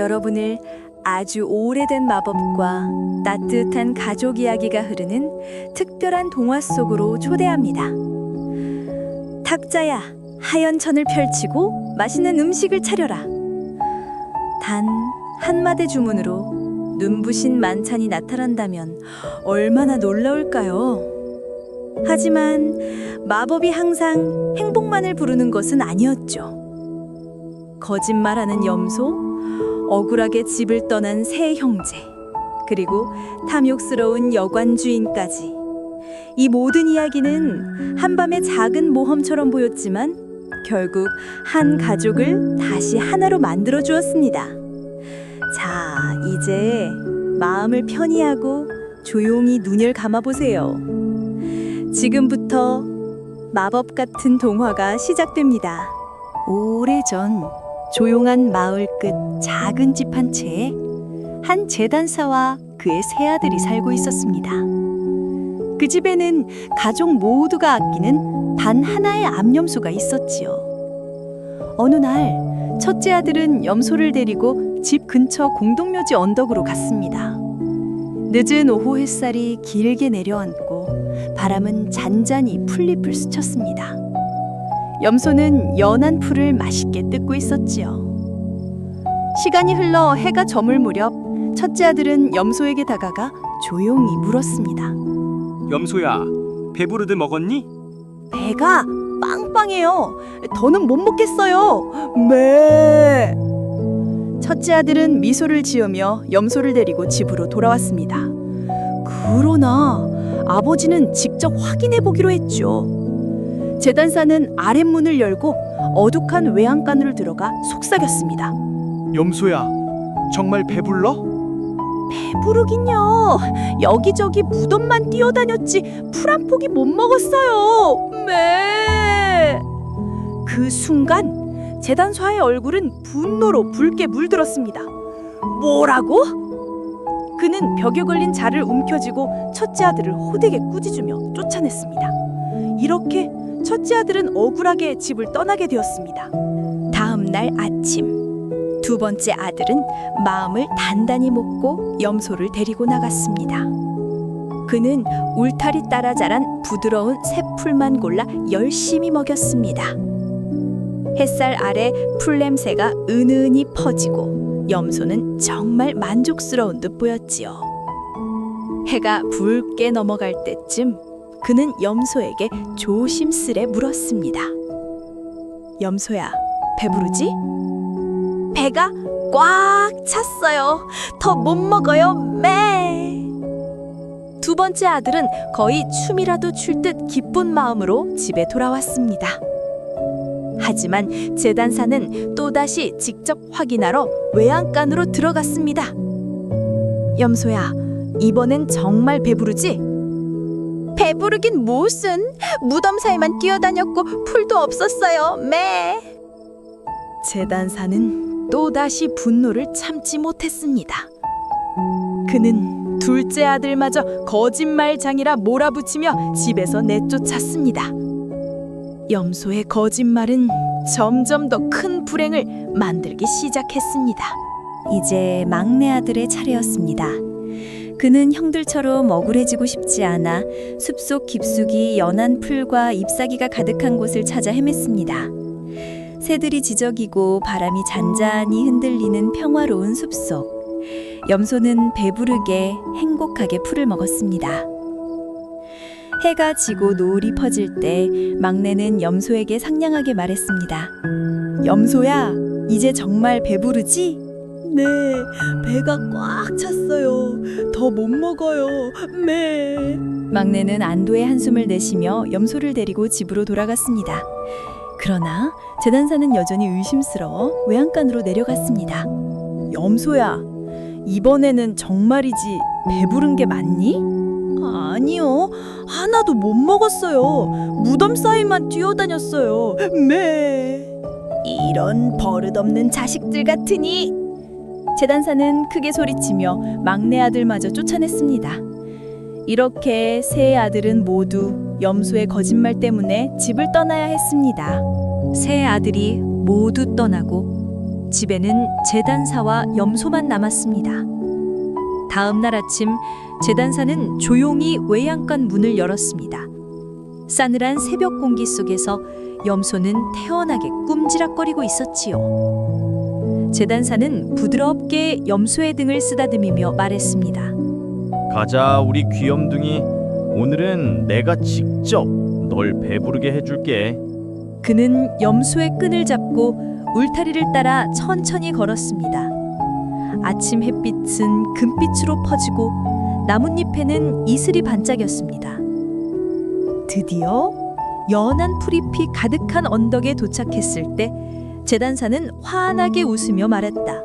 여러분을 아주 오래된 마법과 따뜻한 가족 이야기가 흐르는 특별한 동화 속으로 초대합니다. 탁자야, 하얀 천을 펼치고 맛있는 음식을 차려라. 단 한마디 주문으로 눈부신 만찬이 나타난다면 얼마나 놀라울까요? 하지만 마법이 항상 행복만을 부르는 것은 아니었죠. 거짓말하는 염소, 억울하게 집을 떠난 새 형제, 그리고 탐욕스러운 여관 주인까지. 이 모든 이야기는 한밤의 작은 모험처럼 보였지만 결국 한 가족을 다시 하나로 만들어 주었습니다. 자, 이제 마음을 편히 하고 조용히 눈을 감아보세요. 지금부터 마법 같은 동화가 시작됩니다. 오래전 조용한 마을 끝 작은 집 한 채에 한 재단사와 그의 세 아들이 살고 있었습니다. 그 집에는 가족 모두가 아끼는 단 하나의 암염소가 있었지요. 어느 날 첫째 아들은 염소를 데리고 집 근처 공동묘지 언덕으로 갔습니다. 늦은 오후 햇살이 길게 내려앉고 바람은 잔잔히 풀잎을 스쳤습니다. 염소는 연한 풀을 맛있게 뜯고 있었지요. 시간이 흘러 해가 저물 무렵 첫째 아들은 염소에게 다가가 조용히 물었습니다. 염소야, 배부르드 먹었니? 배가 빵빵해요. 더는 못 먹겠어요. 매. 첫째 아들은 미소를 지으며 염소를 데리고 집으로 돌아왔습니다. 그러나 아버지는 직접 확인해 보기로 했죠. 재단사는 아랫문을 열고 어둑한 외양간으로 들어가 속삭였습니다. 염소야, 정말 배불러? 배부르긴요. 여기저기 무덤만 뛰어다녔지 풀 한 포기 못 먹었어요. 매. 그 순간 재단사의 얼굴은 분노로 붉게 물들었습니다. 뭐라고? 그는 벽에 걸린 자를 움켜쥐고 첫째 아들을 호되게 꾸짖으며 쫓아냈습니다. 이렇게 첫째 아들은 억울하게 집을 떠나게 되었습니다. 다음 날 아침, 두 번째 아들은 마음을 단단히 먹고 염소를 데리고 나갔습니다. 그는 울타리 따라 자란 부드러운 새풀만 골라 열심히 먹였습니다. 햇살 아래 풀 냄새가 은은히 퍼지고 염소는 정말 만족스러운 듯 보였지요. 해가 붉게 넘어갈 때쯤 그는 염소에게 조심스레 물었습니다. 염소야, 배부르지? 배가 꽉 찼어요. 더 못 먹어요. 매. 두 번째 아들은 거의 춤이라도 출 듯 기쁜 마음으로 집에 돌아왔습니다. 하지만 재단사는 또다시 직접 확인하러 외양간으로 들어갔습니다. 염소야, 이번엔 정말 배부르지? 배부르긴 무슨, 무덤 사이만 뛰어다녔고 풀도 없었어요. 매. 재단사는 또다시 분노를 참지 못했습니다. 그는 둘째 아들마저 거짓말장이라 몰아붙이며 집에서 내쫓았습니다. 염소의 거짓말은 점점 더 큰 불행을 만들기 시작했습니다. 이제 막내 아들의 차례였습니다. 그는 형들처럼 억울해지고 싶지 않아 숲속 깊숙이 연한 풀과 잎사귀가 가득한 곳을 찾아 헤맸습니다. 새들이 지저귀고 바람이 잔잔히 흔들리는 평화로운 숲속. 염소는 배부르게 행복하게 풀을 먹었습니다. 해가 지고 노을이 퍼질 때 막내는 염소에게 상냥하게 말했습니다. 염소야, 이제 정말 배부르지? 네, 배가 꽉 찼어요. 더 못 먹어요. 매. 막내는 안도의 한숨을 내쉬며 염소를 데리고 집으로 돌아갔습니다. 그러나 재단사는 여전히 의심스러워 외양간으로 내려갔습니다. 염소야, 이번에는 정말이지 배부른 게 맞니? 아니요, 하나도 못 먹었어요. 무덤 사이만 뛰어다녔어요. 매. 이런 버릇없는 자식들 같으니. 재단사는 크게 소리치며 막내 아들마저 쫓아냈습니다. 이렇게 세 아들은 모두 염소의 거짓말 때문에 집을 떠나야 했습니다. 세 아들이 모두 떠나고 집에는 제단사와 염소만 남았습니다. 다음 날 아침 제단사는 조용히 외양간 문을 열었습니다. 싸늘한 새벽 공기 속에서 염소는 태연하게 꿈지락거리고 있었지요. 제단사는 부드럽게 염소의 등을 쓰다듬으며 말했습니다. 가자, 우리 귀염둥이. 오늘은 내가 직접 널 배부르게 해줄게. 그는 염소의 끈을 잡고 울타리를 따라 천천히 걸었습니다. 아침 햇빛은 금빛으로 퍼지고 나뭇잎에는 이슬이 반짝였습니다. 드디어 연한 풀잎이 가득한 언덕에 도착했을 때 제단사는 환하게 웃으며 말했다.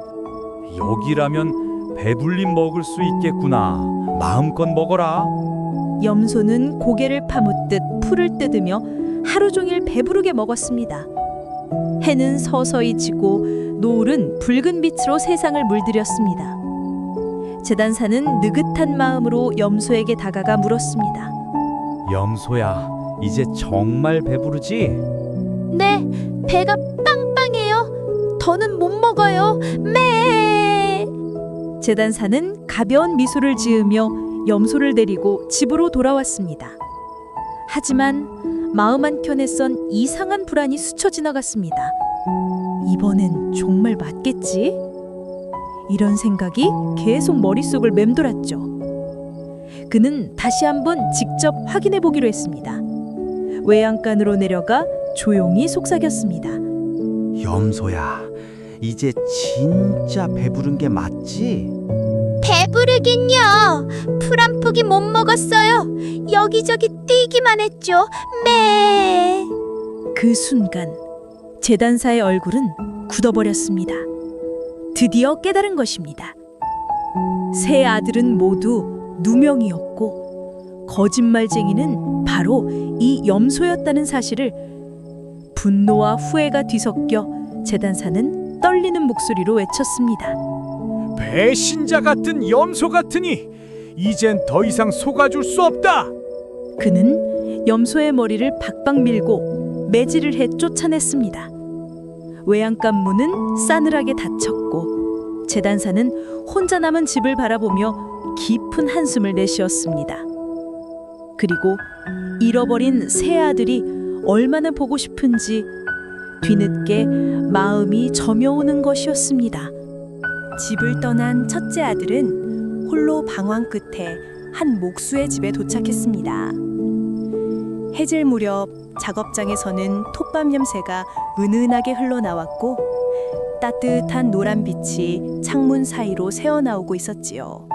여기라면 배불리 먹을 수 있겠구나. 마음껏 먹어라. 염소는 고개를 파묻듯 풀을 뜯으며 하루 종일 배부르게 먹었습니다. 해는 서서히 지고 노을은 붉은 빛으로 세상을 물들였습니다. 제단사는 느긋한 마음으로 염소에게 다가가 물었습니다. 염소야, 이제 정말 배부르지? 네, 배가 빵빵해요. 더는 못 먹어요. 매! 제단사는 가벼운 미소를 지으며 염소를 데리고 집으로 돌아왔습니다. 하지만 마음 한켠에선 이상한 불안이 스쳐 지나갔습니다. 이번엔 정말 맞겠지? 이런 생각이 계속 머릿속을 맴돌았죠. 그는 다시 한번 직접 확인해 보기로 했습니다. 외양간으로 내려가 조용히 속삭였습니다. 염소야, 이제 진짜 배부른 게 맞지? 배부르긴요. 풀 한 포기 못 먹었어요. 여기저기 뛰기만 했죠. 매. 그 순간 제단사의 얼굴은 굳어버렸습니다. 드디어 깨달은 것입니다. 세 아들은 모두 누명이었고 거짓말쟁이는 바로 이 염소였다는 사실을 분노와 후회가 뒤섞여 제단사는 떨리는 목소리로 외쳤습니다. 배신자 같은 염소 같으니 이젠 더 이상 속아줄 수 없다. 그는 염소의 머리를 박박 밀고 매질을 해 쫓아냈습니다. 외양간 문은 싸늘하게 닫혔고 제단사는 혼자 남은 집을 바라보며 깊은 한숨을 내쉬었습니다. 그리고 잃어버린 새 아들이 얼마나 보고 싶은지 뒤늦게 마음이 저며오는 것이었습니다. 집을 떠난 첫째 아들은 홀로 방황 끝에 한 목수의 집에 도착했습니다. 해질 무렵 작업장에서는 톱밥 냄새가 은은하게 흘러나왔고 따뜻한 노란 빛이 창문 사이로 새어나오고 있었지요.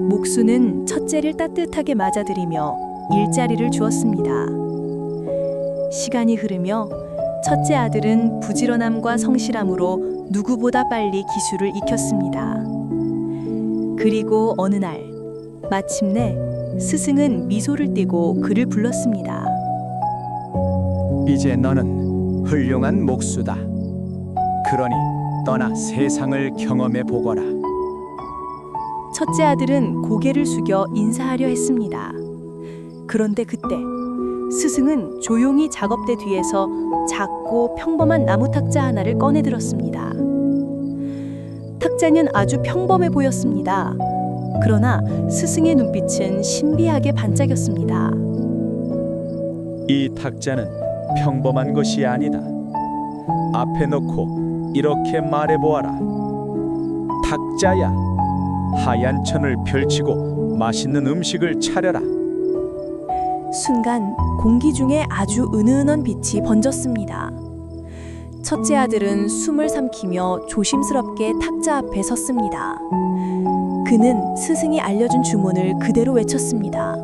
목수는 첫째를 따뜻하게 맞아들이며 일자리를 주었습니다. 시간이 흐르며 첫째 아들은 부지런함과 성실함으로 누구보다 빨리 기술을 익혔습니다. 그리고 어느 날 마침내 스승은 미소를 띠고 그를 불렀습니다. 이제 너는 훌륭한 목수다. 그러니 떠나 세상을 경험해 보거라. 첫째 아들은 고개를 숙여 인사하려 했습니다. 그런데 그때 스승은 조용히 작업대 뒤에서 작고 평범한 나무 탁자 하나를 꺼내 들었습니다. 탁자는 아주 평범해 보였습니다. 그러나 스승의 눈빛은 신비하게 반짝였습니다. 이 탁자는 평범한 것이 아니다. 앞에 놓고 이렇게 말해보아라. 탁자야, 하얀 천을 펼치고 맛있는 음식을 차려라. 순간 공기 중에 아주 은은한 빛이 번졌습니다. 첫째 아들은 숨을 삼키며 조심스럽게 탁자 앞에 섰습니다. 그는 스승이 알려준 주문을 그대로 외쳤습니다.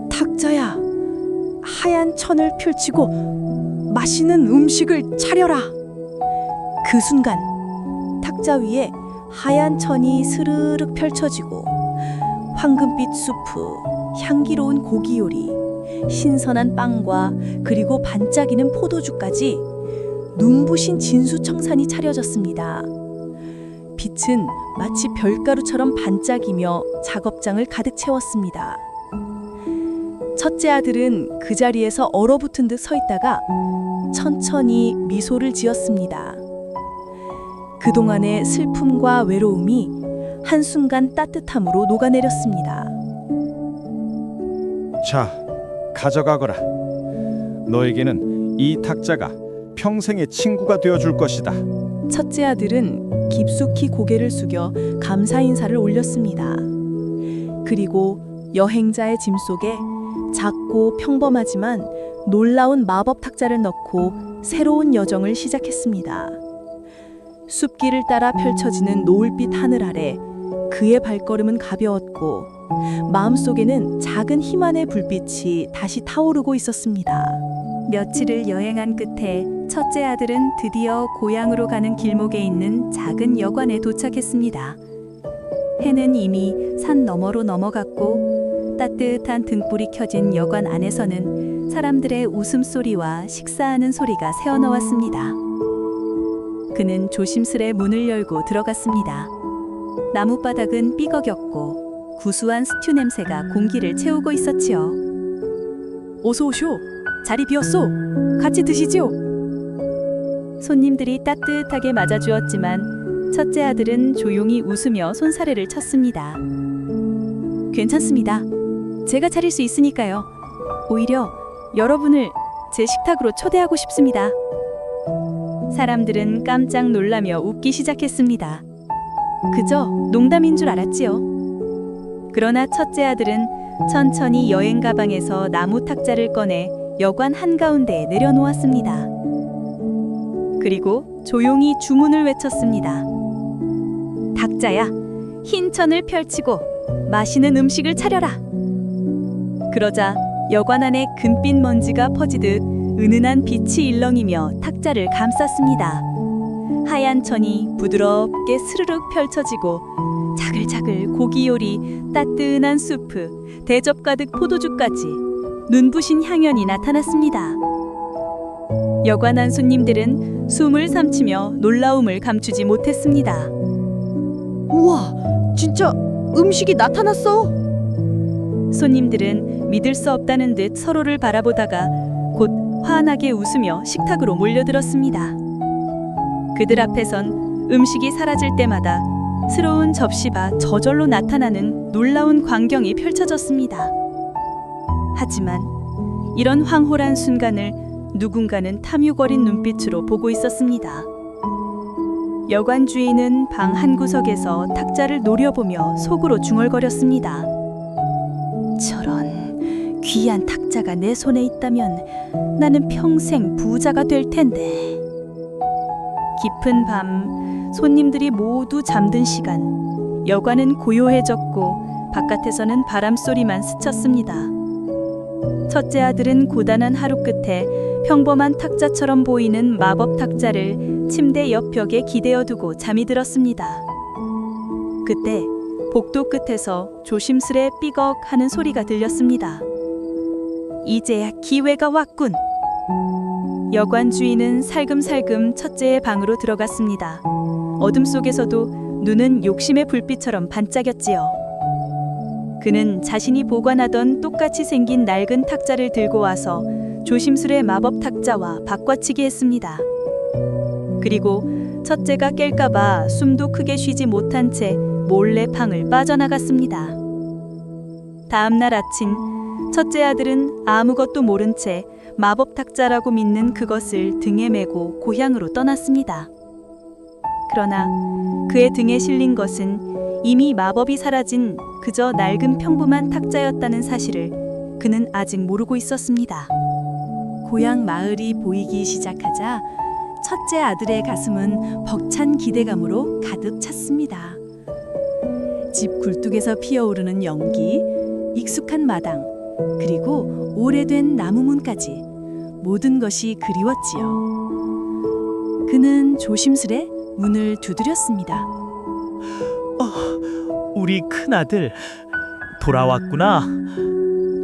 탁자야, 하얀 천을 펼치고 맛있는 음식을 차려라. 그 순간 탁자 위에 하얀 천이 스르륵 펼쳐지고 황금빛 수프, 향기로운 고기 요리, 신선한 빵과 그리고 반짝이는 포도주까지 눈부신 진수청산이 차려졌습니다. 빛은 마치 별가루처럼 반짝이며 작업장을 가득 채웠습니다. 첫째 아들은 그 자리에서 얼어붙은 듯 서 있다가 천천히 미소를 지었습니다. 그동안의 슬픔과 외로움이 한순간 따뜻함으로 녹아내렸습니다. 자, 가져가거라. 너에게는 이 탁자가 평생의 친구가 되어줄 것이다. 첫째 아들은 깊숙이 고개를 숙여 감사 인사를 올렸습니다. 그리고 여행자의 짐 속에 작고 평범하지만 놀라운 마법 탁자를 넣고 새로운 여정을 시작했습니다. 숲길을 따라 펼쳐지는 노을빛 하늘 아래 그의 발걸음은 가벼웠고 마음속에는 작은 희망의 불빛이 다시 타오르고 있었습니다. 며칠을 여행한 끝에 첫째 아들은 드디어 고향으로 가는 길목에 있는 작은 여관에 도착했습니다. 해는 이미 산 너머로 넘어갔고 따뜻한 등불이 켜진 여관 안에서는 사람들의 웃음소리와 식사하는 소리가 새어나왔습니다. 그는 조심스레 문을 열고 들어갔습니다. 나무바닥은 삐걱였고 구수한 스튜 냄새가 공기를 채우고 있었지요. 어서 오쇼. 자리 비었소. 같이 드시지요. 손님들이 따뜻하게 맞아주었지만 첫째 아들은 조용히 웃으며 손사래를 쳤습니다. 괜찮습니다. 제가 차릴 수 있으니까요. 오히려 여러분을 제 식탁으로 초대하고 싶습니다. 사람들은 깜짝 놀라며 웃기 시작했습니다. 그저 농담인 줄 알았지요. 그러나 첫째 아들은 천천히 여행 가방에서 나무 탁자를 꺼내 여관 한가운데에 내려놓았습니다. 그리고 조용히 주문을 외쳤습니다. 탁자야, 흰 천을 펼치고 맛있는 음식을 차려라. 그러자 여관 안에 금빛 먼지가 퍼지듯 은은한 빛이 일렁이며 탁자를 감쌌습니다. 하얀 천이 부드럽게 스르륵 펼쳐지고 자글자글 고기 요리, 따끈한 수프, 대접 가득 포도주까지 눈부신 향연이 나타났습니다. 여관 안 손님들은 숨을 삼키며 놀라움을 감추지 못했습니다. 우와, 진짜 음식이 나타났어. 손님들은 믿을 수 없다는 듯 서로를 바라보다가 곧 환하게 웃으며 식탁으로 몰려들었습니다. 그들 앞에선 음식이 사라질 때마다 새로운 접시가 저절로 나타나는 놀라운 광경이 펼쳐졌습니다. 하지만 이런 황홀한 순간을 누군가는 탐욕어린 눈빛으로 보고 있었습니다. 여관 주인은 방 한 구석에서 탁자를 노려보며 속으로 중얼거렸습니다. 저런 귀한 탁자가 내 손에 있다면 나는 평생 부자가 될 텐데. 깊은 밤, 손님들이 모두 잠든 시간, 여관은 고요해졌고 바깥에서는 바람소리만 스쳤습니다. 첫째 아들은 고단한 하루 끝에 평범한 탁자처럼 보이는 마법 탁자를 침대 옆 벽에 기대어 두고 잠이 들었습니다. 그때 복도 끝에서 조심스레 삐걱 하는 소리가 들렸습니다. 이제야 기회가 왔군. 여관 주인은 살금살금 첫째의 방으로 들어갔습니다. 어둠 속에서도 눈은 욕심의 불빛처럼 반짝였지요. 그는 자신이 보관하던 똑같이 생긴 낡은 탁자를 들고 와서 조심스레 마법 탁자와 바꿔치기 했습니다. 그리고 첫째가 깰까봐 숨도 크게 쉬지 못한 채 몰래 방을 빠져나갔습니다. 다음 날 아침, 첫째 아들은 아무것도 모른 채 마법 탁자라고 믿는 그것을 등에 메고 고향으로 떠났습니다. 그러나 그의 등에 실린 것은 이미 마법이 사라진 그저 낡은 평범한 탁자였다는 사실을 그는 아직 모르고 있었습니다. 고향 마을이 보이기 시작하자 첫째 아들의 가슴은 벅찬 기대감으로 가득 찼습니다. 집 굴뚝에서 피어오르는 연기, 익숙한 마당, 그리고 오래된 나무문까지 모든 것이 그리웠지요. 그는 조심스레 문을 두드렸습니다. 우리 큰아들 돌아왔구나.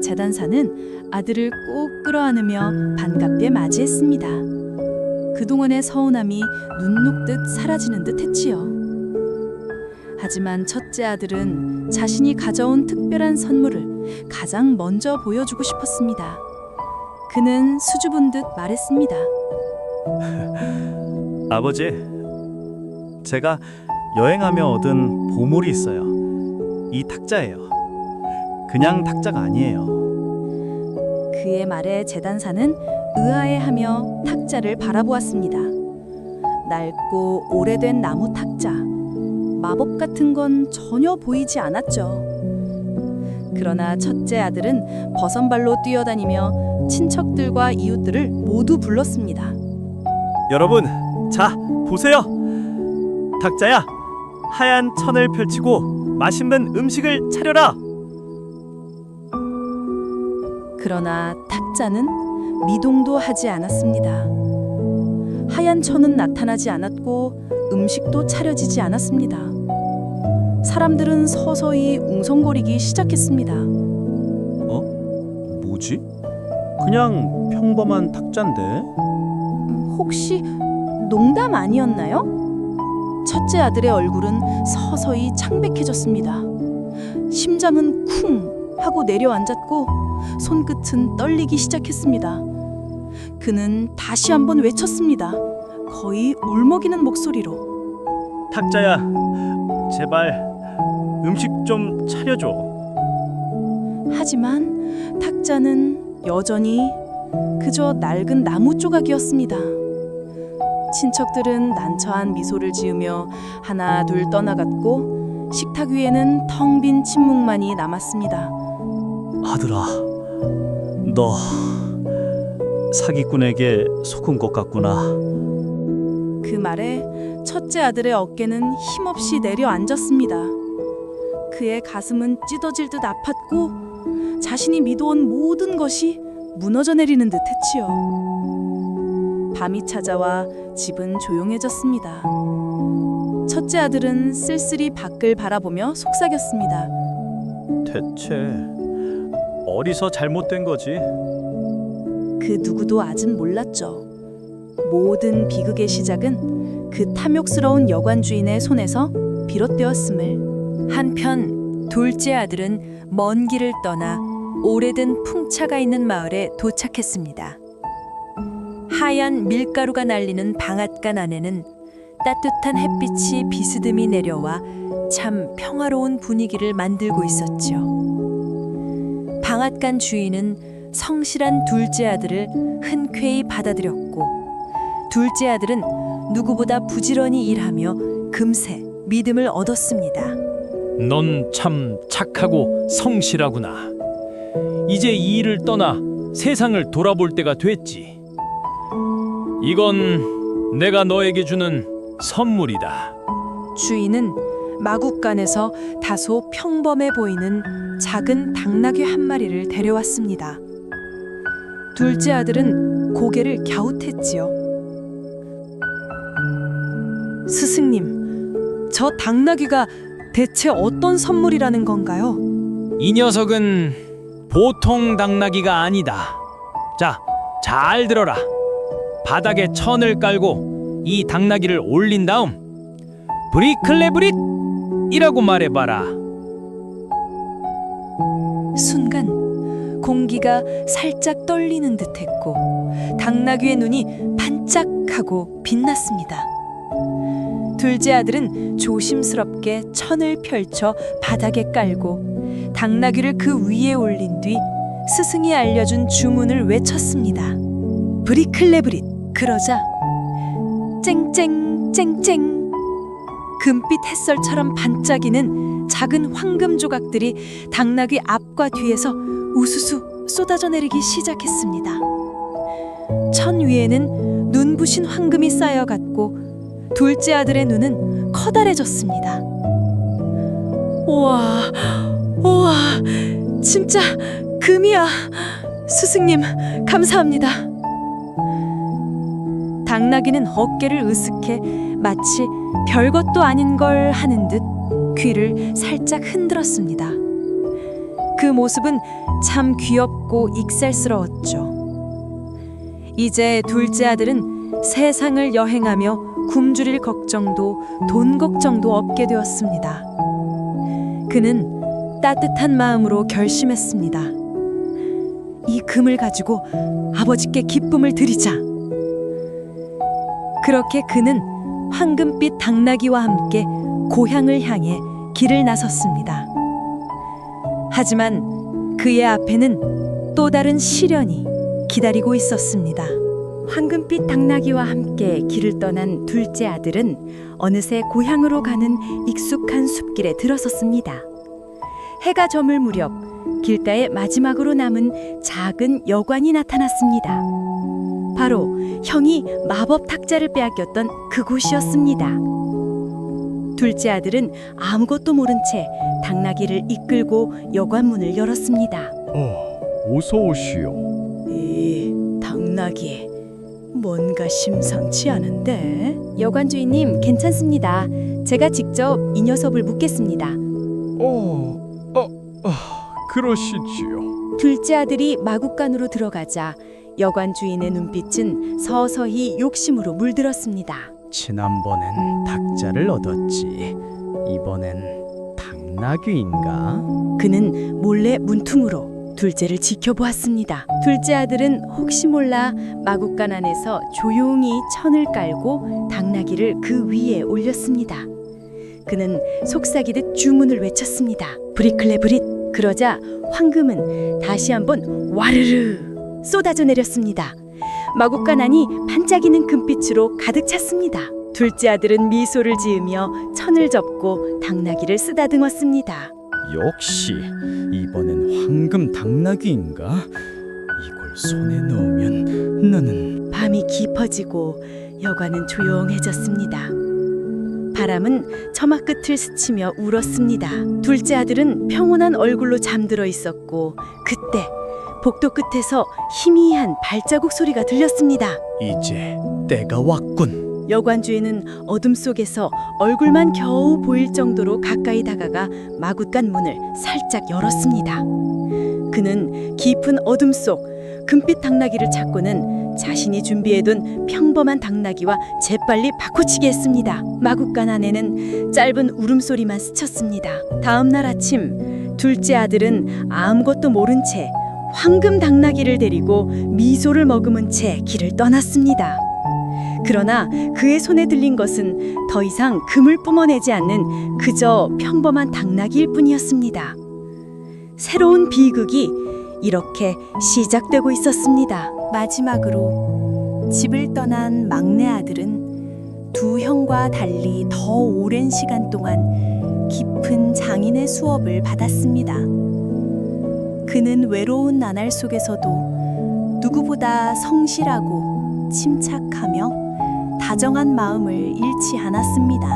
재단사는 아들을 꼭 끌어안으며 반갑게 맞이했습니다. 그동안의 서운함이 눈 녹듯 사라지는 듯 했지요. 하지만 첫째 아들은 자신이 가져온 특별한 선물을 가장 먼저 보여주고 싶었습니다. 그는 수줍은 듯 말했습니다. 아버지, 제가 여행하며 얻은 보물이 있어요. 이 탁자예요. 그냥 탁자가 아니에요. 그의 말에 재단사는 의아해하며 탁자를 바라보았습니다. 낡고 오래된 나무 탁자. 마법 같은 건 전혀 보이지 않았죠. 그러나 첫째 아들은 버선발로 뛰어다니며 친척들과 이웃들을 모두 불렀습니다. 여러분, 자, 보세요. 탁자야, 하얀 천을 펼치고 맛있는 음식을 차려라. 그러나 탁자는 미동도 하지 않았습니다. 하얀 천은 나타나지 않았고 음식도 차려지지 않았습니다. 사람들은 서서히 웅성거리기 시작했습니다. 뭐지? 그냥 평범한 탁자인데? 혹시 농담 아니었나요? 첫째 아들의 얼굴은 서서히 창백해졌습니다. 심장은 쿵 하고 내려앉았고 손끝은 떨리기 시작했습니다. 그는 다시 한번 외쳤습니다. 거의 울먹이는 목소리로. 탁자야, 제발 음식 좀 차려줘. 하지만 탁자는 여전히 그저 낡은 나무 조각이었습니다. 친척들은 난처한 미소를 지으며 하나 둘 떠나갔고 식탁 위에는 텅 빈 침묵만이 남았습니다. 아들아, 너 사기꾼에게 속은 것 같구나. 그 말에 첫째 아들의 어깨는 힘없이 내려앉았습니다. 그의 가슴은 찢어질 듯 아팠고 자신이 믿어온 모든 것이 무너져 내리는 듯 했지요. 밤이 찾아와 집은 조용해졌습니다. 첫째 아들은 쓸쓸히 밖을 바라보며 속삭였습니다. 대체 어디서 잘못된 거지? 그 누구도 아직 몰랐죠. 모든 비극의 시작은 그 탐욕스러운 여관 주인의 손에서 비롯되었음을. 한편 둘째 아들은 먼 길을 떠나 오래된 풍차가 있는 마을에 도착했습니다. 하얀 밀가루가 날리는 방앗간 안에는 따뜻한 햇빛이 비스듬히 내려와 참 평화로운 분위기를 만들고 있었죠. 방앗간 주인은 성실한 둘째 아들을 흔쾌히 받아들였고 둘째 아들은 누구보다 부지런히 일하며 금세 믿음을 얻었습니다. 넌 참 착하고 성실하구나. 이제 이 일을 떠나 세상을 돌아볼 때가 됐지. 이건 내가 너에게 주는 선물이다. 주인은 마국간에서 다소 평범해 보이는 작은 당나귀 한 마리를 데려왔습니다. 둘째 아들은 고개를 갸웃했지요. 스승님, 저 당나귀가 대체 어떤 선물이라는 건가요? 이 녀석은 보통 당나귀가 아니다. 자, 잘 들어라. 바닥에 천을 깔고 이 당나귀를 올린 다음 브리클레브릿이라고 말해봐라. 순간 공기가 살짝 떨리는 듯했고 당나귀의 눈이 반짝하고 빛났습니다. 둘째 아들은 조심스럽게 천을 펼쳐 바닥에 깔고 당나귀를 그 위에 올린 뒤 스승이 알려준 주문을 외쳤습니다. 브리클레브릿. 그러자 쨍쨍쨍쨍 금빛 햇살처럼 반짝이는 작은 황금 조각들이 당나귀 앞과 뒤에서 우수수 쏟아져 내리기 시작했습니다. 천 위에는 눈부신 황금이 쌓여갔고 둘째 아들의 눈은 커다래졌습니다. 우와, 우와, 진짜 금이야. 스승님, 감사합니다. 당나귀는 어깨를 으쓱해 마치 별것도 아닌 걸 하는 듯 귀를 살짝 흔들었습니다. 그 모습은 참 귀엽고 익살스러웠죠. 이제 둘째 아들은 세상을 여행하며 굶주릴 걱정도 돈 걱정도 없게 되었습니다. 그는 따뜻한 마음으로 결심했습니다. 이 금을 가지고 아버지께 기쁨을 드리자. 그렇게 그는 황금빛 당나귀와 함께 고향을 향해 길을 나섰습니다. 하지만 그의 앞에는 또 다른 시련이 기다리고 있었습니다. 황금빛 당나귀와 함께 길을 떠난 둘째 아들은 어느새 고향으로 가는 익숙한 숲길에 들어섰습니다. 해가 저물 무렵 길가에 마지막으로 남은 작은 여관이 나타났습니다. 바로 형이 마법 탁자를 빼앗겼던 그곳이었습니다. 둘째 아들은 아무것도 모른 채 당나귀를 이끌고 여관 문을 열었습니다. 어서 오시오. 이 당나귀 뭔가 심상치 않은데? 여관 주인님 괜찮습니다. 제가 직접 이 녀석을 묶겠습니다. 그러시지요. 둘째 아들이 마구간으로 들어가자 여관 주인의 눈빛은 서서히 욕심으로 물들었습니다. 지난번엔 닭자를 얻었지. 이번엔 당나귀인가? 그는 몰래 문틈으로 둘째를 지켜보았습니다. 둘째 아들은 혹시 몰라 마구간 안에서 조용히 천을 깔고 당나귀를 그 위에 올렸습니다. 그는 속삭이듯 주문을 외쳤습니다. 브리클레브릿. 그러자 황금은 다시 한번 와르르 쏟아져 내렸습니다. 마구간 안이 반짝이는 금빛으로 가득 찼습니다. 둘째 아들은 미소를 지으며 천을 접고 당나귀를 쓰다듬었습니다. 역시 이번엔 황금 당나귀인가? 이걸 손에 넣으면 나는 밤이 깊어지고 여관은 조용해졌습니다. 바람은 처막 끝을 스치며 울었습니다. 둘째 아들은 평온한 얼굴로 잠들어 있었고 그때 복도 끝에서 희미한 발자국 소리가 들렸습니다. 이제 때가 왔군. 여관 주인은 어둠 속에서 얼굴만 겨우 보일 정도로 가까이 다가가 마구간 문을 살짝 열었습니다. 그는 깊은 어둠 속 금빛 당나귀를 찾고는 자신이 준비해둔 평범한 당나귀와 재빨리 바꿔치기 했습니다. 마구간 안에는 짧은 울음소리만 스쳤습니다. 다음 날 아침 둘째 아들은 아무것도 모른 채 황금 당나귀를 데리고 미소를 머금은 채 길을 떠났습니다. 그러나 그의 손에 들린 것은 더 이상 금을 뿜어내지 않는 그저 평범한 당나귀일 뿐이었습니다. 새로운 비극이 이렇게 시작되고 있었습니다. 마지막으로 집을 떠난 막내 아들은 두 형과 달리 더 오랜 시간 동안 깊은 장인의 수업을 받았습니다. 그는 외로운 나날 속에서도 누구보다 성실하고 침착하며 다정한 마음을 잃지 않았습니다.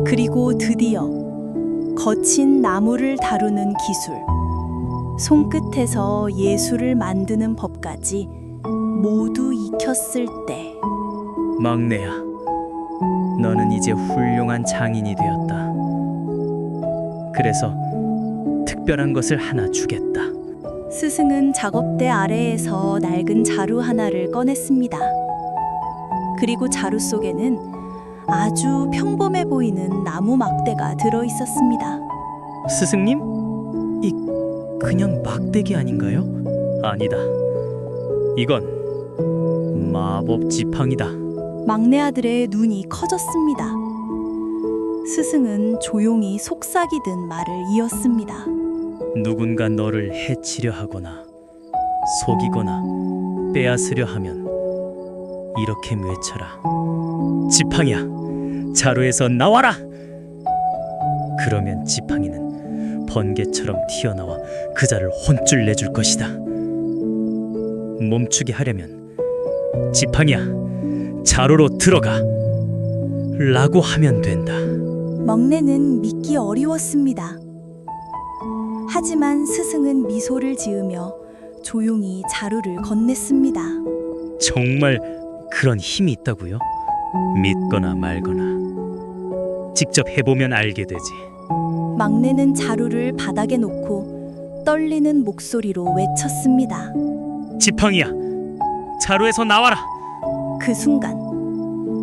그리고 드디어 거친 나무를 다루는 기술, 손끝에서 예술을 만드는 법까지 모두 익혔을 때 막내야, 너는 이제 훌륭한 장인이 되었다. 그래서 특별한 것을 하나 주겠다. 스승은 작업대 아래에서 낡은 자루 하나를 꺼냈습니다. 그리고 자루 속에는 아주 평범해 보이는 나무 막대가 들어 있었습니다. 스승님? 이 그냥 막대기 아닌가요? 아니다. 이건 마법 지팡이다. 막내 아들의 눈이 커졌습니다. 스승은 조용히 속삭이듯 말을 이었습니다. 누군가 너를 해치려 하거나 속이거나 빼앗으려 하면 이렇게 외쳐라. 지팡이야, 자루에서 나와라! 그러면 지팡이는 번개처럼 튀어나와 그 자를 혼쭐 내줄 것이다. 멈추게 하려면 지팡이야, 자루로 들어가! 라고 하면 된다. 막내는 믿기 어려웠습니다. 하지만 스승은 미소를 지으며 조용히 자루를 건넸습니다. 정말 그런 힘이 있다고요? 믿거나 말거나 직접 해보면 알게 되지. 막내는 자루를 바닥에 놓고 떨리는 목소리로 외쳤습니다. 지팡이야, 자루에서 나와라! 그 순간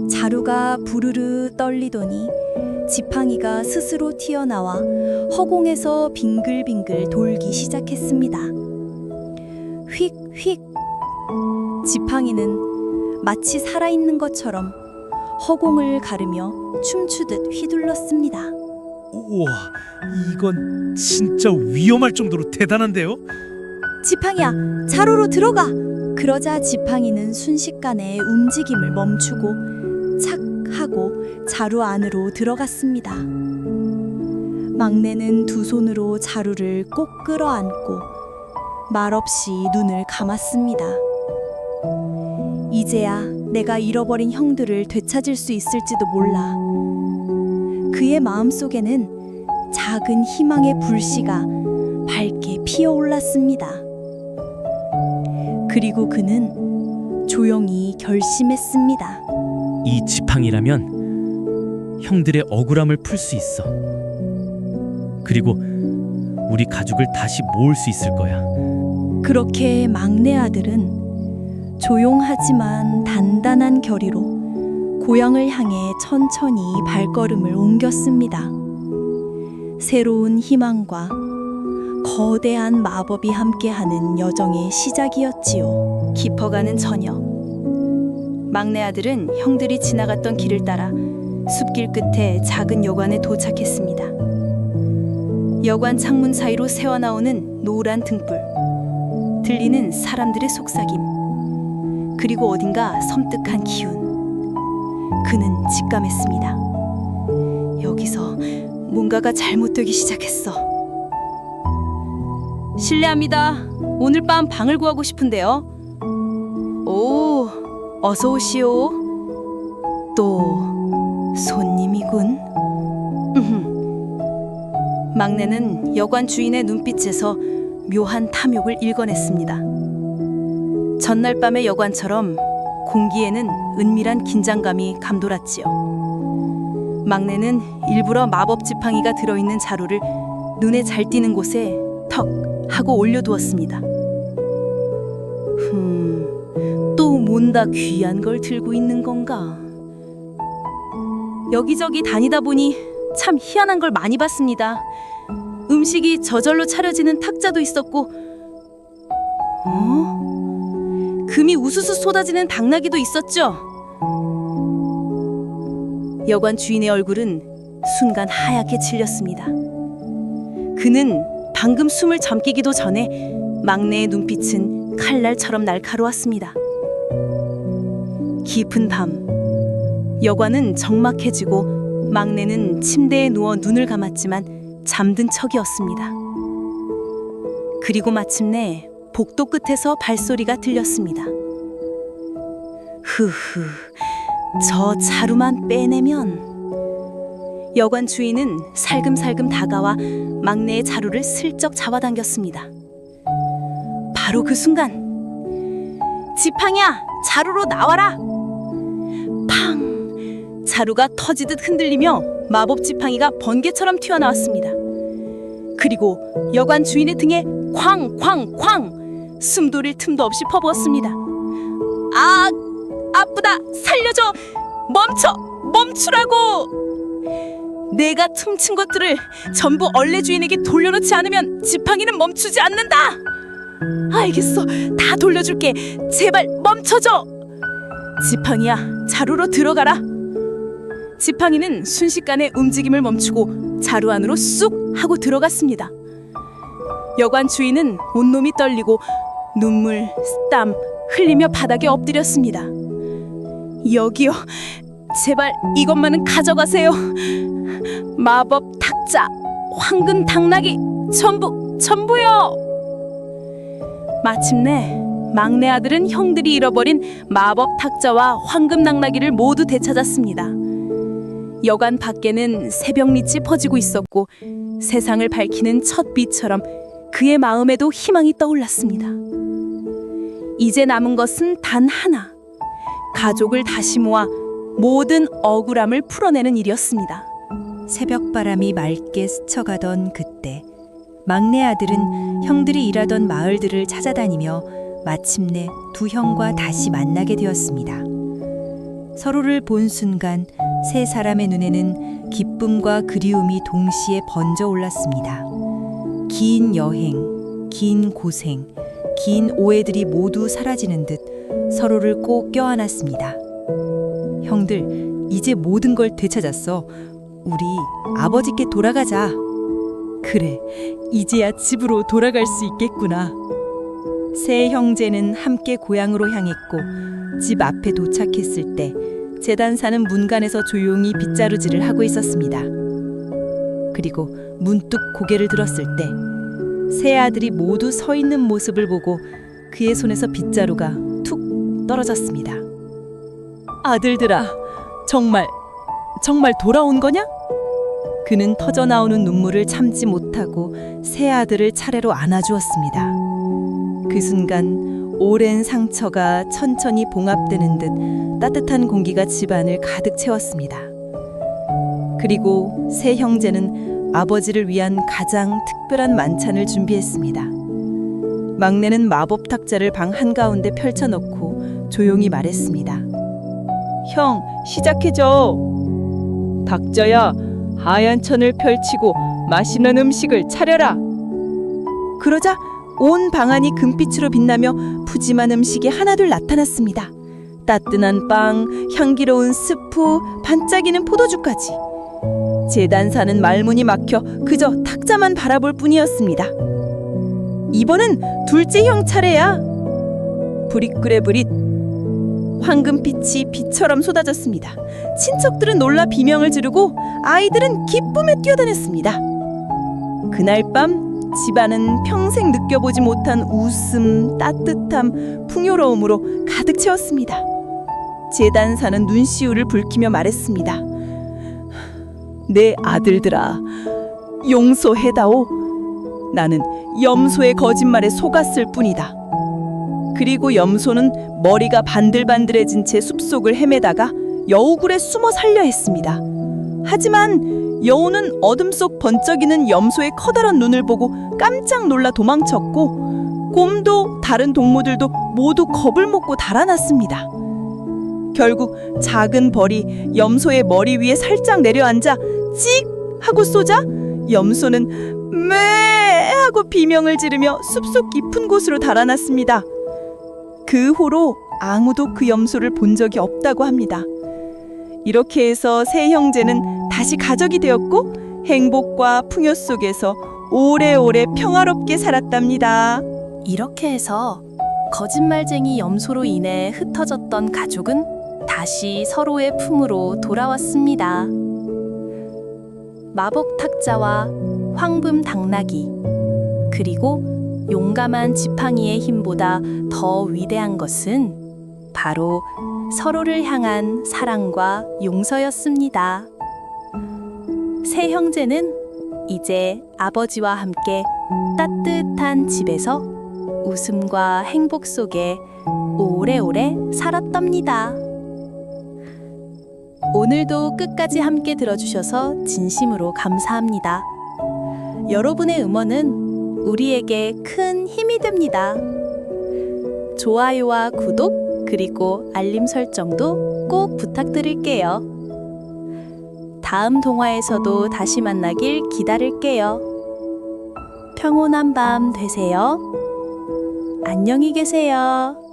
자루가 부르르 떨리더니 지팡이가 스스로 튀어나와 허공에서 빙글빙글 돌기 시작했습니다. 휙휙. 지팡이는 마치 살아있는 것처럼 허공을 가르며 춤추듯 휘둘렀습니다. 우와, 이건 진짜 위험할 정도로 대단한데요? 지팡이야, 자루로 들어가! 그러자 지팡이는 순식간에 움직임을 멈추고 착 하고 자루 안으로 들어갔습니다. 막내는 두 손으로 자루를 꼭 끌어안고 말없이 눈을 감았습니다. 이제야 내가 잃어버린 형들을 되찾을 수 있을지도 몰라. 그의 마음속에는 작은 희망의 불씨가 밝게 피어올랐습니다. 그리고 그는 조용히 결심했습니다. 이 지팡이라면 형들의 억울함을 풀 수 있어. 그리고 우리 가족을 다시 모을 수 있을 거야. 그렇게 막내 아들은 조용하지만 단단한 결의로 고향을 향해 천천히 발걸음을 옮겼습니다. 새로운 희망과 거대한 마법이 함께하는 여정의 시작이었지요. 깊어가는 저녁, 막내 아들은 형들이 지나갔던 길을 따라 숲길 끝에 작은 여관에 도착했습니다. 여관 창문 사이로 새어나오는 노란 등불, 들리는 사람들의 속삭임, 그리고 어딘가 섬뜩한 기운. 그는 직감했습니다. 여기서 뭔가가 잘못되기 시작했어. 실례합니다. 오늘 밤 방을 구하고 싶은데요. 오, 어서 오시오. 또 손님이군. 막내는 여관 주인의 눈빛에서 묘한 탐욕을 읽어냈습니다. 전날 밤의 여관처럼 공기에는 은밀한 긴장감이 감돌았지요. 막내는 일부러 마법 지팡이가 들어있는 자루를 눈에 잘 띄는 곳에 턱 하고 올려두었습니다. 또 뭔가 귀한 걸 들고 있는 건가? 여기저기 다니다 보니 참 희한한 걸 많이 봤습니다. 음식이 저절로 차려지는 탁자도 있었고, 금이 우수수 쏟아지는 당나귀도 있었죠. 여관 주인의 얼굴은 순간 하얗게 질렸습니다. 그는 방금 숨을 잠기기도 전에 막내의 눈빛은 칼날처럼 날카로웠습니다. 깊은 밤, 여관은 적막해지고 막내는 침대에 누워 눈을 감았지만 잠든 척이었습니다. 그리고 마침내 복도 끝에서 발소리가 들렸습니다. 흐흐, 저 자루만 빼내면. 여관 주인은 살금살금 다가와 막내의 자루를 슬쩍 잡아당겼습니다. 바로 그 순간, 지팡이야, 자루로 나와라! 팡! 자루가 터지듯 흔들리며 마법 지팡이가 번개처럼 튀어나왔습니다. 그리고 여관 주인의 등에 쾅쾅쾅! 숨돌릴 틈도 없이 퍼부었습니다. 아, 아프다! 살려줘! 멈추라고! 내가 훔친 것들을 전부 얼레 주인에게 돌려놓지 않으면 지팡이는 멈추지 않는다! 알겠어, 다 돌려줄게. 제발 멈춰줘! 지팡이야, 자루로 들어가라! 지팡이는 순식간에 움직임을 멈추고 자루 안으로 쑥 하고 들어갔습니다. 여관 주인은 온몸이 떨리고 눈물, 땀 흘리며 바닥에 엎드렸습니다. 여기요, 제발 이것만은 가져가세요. 마법 탁자, 황금 당나귀, 전부요. 마침내 막내 아들은 형들이 잃어버린 마법 탁자와 황금 당나귀를 모두 되찾았습니다. 여관 밖에는 새벽빛이 퍼지고 있었고 세상을 밝히는 첫 빛처럼 그의 마음에도 희망이 떠올랐습니다. 이제 남은 것은 단 하나, 가족을 다시 모아 모든 억울함을 풀어내는 일이었습니다. 새벽바람이 맑게 스쳐가던 그때 막내 아들은 형들이 일하던 마을들을 찾아다니며 마침내 두 형과 다시 만나게 되었습니다. 서로를 본 순간 세 사람의 눈에는 기쁨과 그리움이 동시에 번져 올랐습니다. 긴 여행, 긴 고생, 긴 오해들이 모두 사라지는 듯 서로를 꼭 껴안았습니다. 형들, 이제 모든 걸 되찾았어. 우리 아버지께 돌아가자. 그래, 이제야 집으로 돌아갈 수 있겠구나. 세 형제는 함께 고향으로 향했고 집 앞에 도착했을 때 제단사는 문간에서 조용히 빗자루질을 하고 있었습니다. 그리고 문득 고개를 들었을 때 세 아들이 모두 서 있는 모습을 보고 그의 손에서 빗자루가 툭 떨어졌습니다. 아들들아, 정말 돌아온 거냐? 그는 터져 나오는 눈물을 참지 못하고 세 아들을 차례로 안아주었습니다. 그 순간 오랜 상처가 천천히 봉합되는 듯 따뜻한 공기가 집안을 가득 채웠습니다. 그리고 세 형제는 아버지를 위한 가장 특별한 만찬을 준비했습니다. 막내는 마법 탁자를 방 한가운데 펼쳐놓고 조용히 말했습니다. 형, 시작해줘. 탁자야, 하얀 천을 펼치고 맛있는 음식을 차려라. 그러자 온 방안이 금빛으로 빛나며 푸짐한 음식이 하나둘 나타났습니다. 따뜻한 빵, 향기로운 스프, 반짝이는 포도주까지. 제단사는 말문이 막혀 그저 탁자만 바라볼 뿐이었습니다. 이번은 둘째 형 차례야. 부릿그레부릿. 황금빛이 비처럼 쏟아졌습니다. 친척들은 놀라 비명을 지르고 아이들은 기쁨에 뛰어다녔습니다. 그날 밤 집안은 평생 느껴보지 못한 웃음, 따뜻함, 풍요로움으로 가득 채웠습니다. 제단사는 눈시울을 붉히며 말했습니다. 내 아들들아, 용서해다오. 나는 염소의 거짓말에 속았을 뿐이다. 그리고 염소는 머리가 반들반들해진 채 숲속을 헤매다가 여우굴에 숨어 살려 했습니다. 하지만 여우는 어둠 속 번쩍이는 염소의 커다란 눈을 보고 깜짝 놀라 도망쳤고 곰도 다른 동무들도 모두 겁을 먹고 달아났습니다. 결국 작은 벌이 염소의 머리 위에 살짝 내려앉아 찍 하고 쏘자 염소는 매 하고 비명을 지르며 숲속 깊은 곳으로 달아났습니다. 그 후로 아무도 그 염소를 본 적이 없다고 합니다. 이렇게 해서 세 형제는 다시 가족이 되었고 행복과 풍요 속에서 오래오래 평화롭게 살았답니다. 이렇게 해서 거짓말쟁이 염소로 인해 흩어졌던 가족은 다시 서로의 품으로 돌아왔습니다. 마법 탁자와 황금 당나귀, 그리고 용감한 지팡이의 힘보다 더 위대한 것은 바로 서로를 향한 사랑과 용서였습니다. 세 형제는 이제 아버지와 함께 따뜻한 집에서 웃음과 행복 속에 오래오래 살았답니다. 오늘도 끝까지 함께 들어주셔서 진심으로 감사합니다. 여러분의 응원은 우리에게 큰 힘이 됩니다. 좋아요와 구독 그리고 알림 설정도 꼭 부탁드릴게요. 다음 동화에서도 다시 만나길 기다릴게요. 평온한 밤 되세요. 안녕히 계세요.